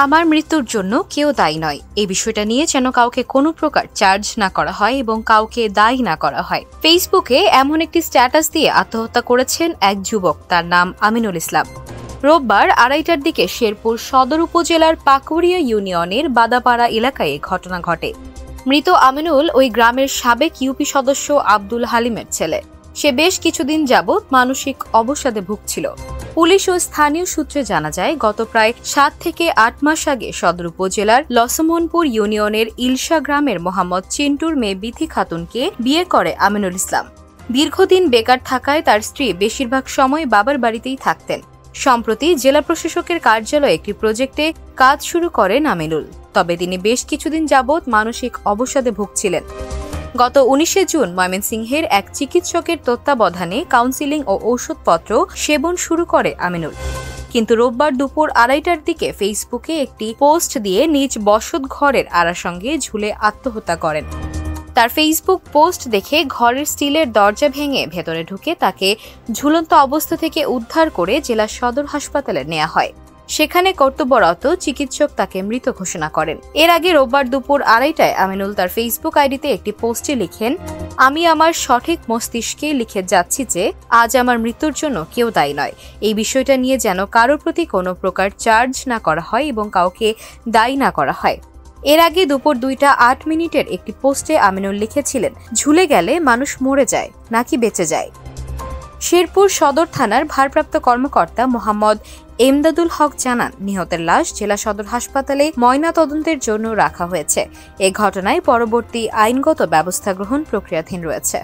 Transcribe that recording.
আমার মৃত্যুর জন্য কেউ দায়ী নয়, এই বিষয়টা নিয়ে যেন কাউকে কোনো প্রকার চার্জ না করা হয় এবং কাউকে দায়ী না করা হয়। ফেসবুকে এমন একটি স্ট্যাটাস দিয়ে আত্মহত্যা করেছেন এক যুবক, তার নাম আমিনুল ইসলাম। রোববার 2:30টার দিকে শেরপুর সদর উপজেলার পাকুড়িয়া ইউনিয়নের বাদাপাড়া এলাকায় ঘটনা ঘটে। মৃত আমিনুল ওই গ্রামের সাবেক ইউপি সদস্য আব্দুল হালিমের ছেলে। সে বেশ কিছুদিন যাবৎ মানসিক অবসাদে ভুগছিল। পুলিশ ও স্থানীয় সূত্রে জানা যায়, গত প্রায় 7 থেকে 8 মাস আগে সদর উপজেলার লসমনপুর ইউনিয়নের ইলশা গ্রামের মোহাম্মদ চিন্টুর মেয়ে বিথি খাতুনকে বিয়ে করে আমিনুল ইসলাম। দীর্ঘদিন বেকার থাকায় তার স্ত্রী বেশিরভাগ সময় বাবার বাড়িতেই থাকতেন। সম্প্রতি জেলা প্রশাসকের কার্যালয়ে একটি প্রজেক্টে কাজ শুরু করেন আমিনুল, তবে তিনি বেশ কিছুদিন যাবৎ মানসিক অবসাদে ভুগছিলেন। গত 19শে জুন ময়মনসিংহের এক চিকিৎসকের তত্ত্বাবধানে কাউন্সিলিং ও ঔষধপত্র সেবন শুরু করে আমিনুল, কিন্তু রোববার দুপুর 2:30টার দিকে ফেসবুকে একটি পোস্ট দিয়ে নিজ বসত ঘরের আড়ার সঙ্গে ঝুলে আত্মহত্যা করেন। তার ফেসবুক পোস্ট দেখে ঘরের স্টিলের দরজা ভেঙে ভেতরে ঢুকে তাকে ঝুলন্ত অবস্থা থেকে উদ্ধার করে জেলা সদর হাসপাতালে নেওয়া হয়। সেখানে কর্তব্যরত চিকিৎসক তাকে মৃত ঘোষণা করেন। এর আগে রোববার দুপুর 2:30টায় আমিনুল তার ফেসবুক আইডিতে একটি পোস্টে লিখেন, আমি আমার সঠিক মস্তিষ্কে লিখে যাচ্ছি যে আজ আমার মৃত্যুর জন্য কেউ দায়ী নয়। এই বিষয়টা নিয়ে যেন কারোর প্রতি কোনো প্রকার চার্জ না করা হয় এবং কাউকে দায়ী না করা হয়। এর আগে দুপুর 2:08 একটি পোস্টে আমিনুল লিখেছিলেন, ঝুলে গেলে মানুষ মরে যায় নাকি বেঁচে যায়। শেরপুর সদর থানার ভারপ্রাপ্ত কর্মকর্তা মোহাম্মদ এমদাদুল হক জানান, নিহতের লাশ জেলা সদর হাসপাতালে ময়না তদন্তের জন্য রাখা হয়েছে। এ ঘটনায় পরবর্তী আইনগত ব্যবস্থা গ্রহণ প্রক্রিয়াধীন রয়েছে।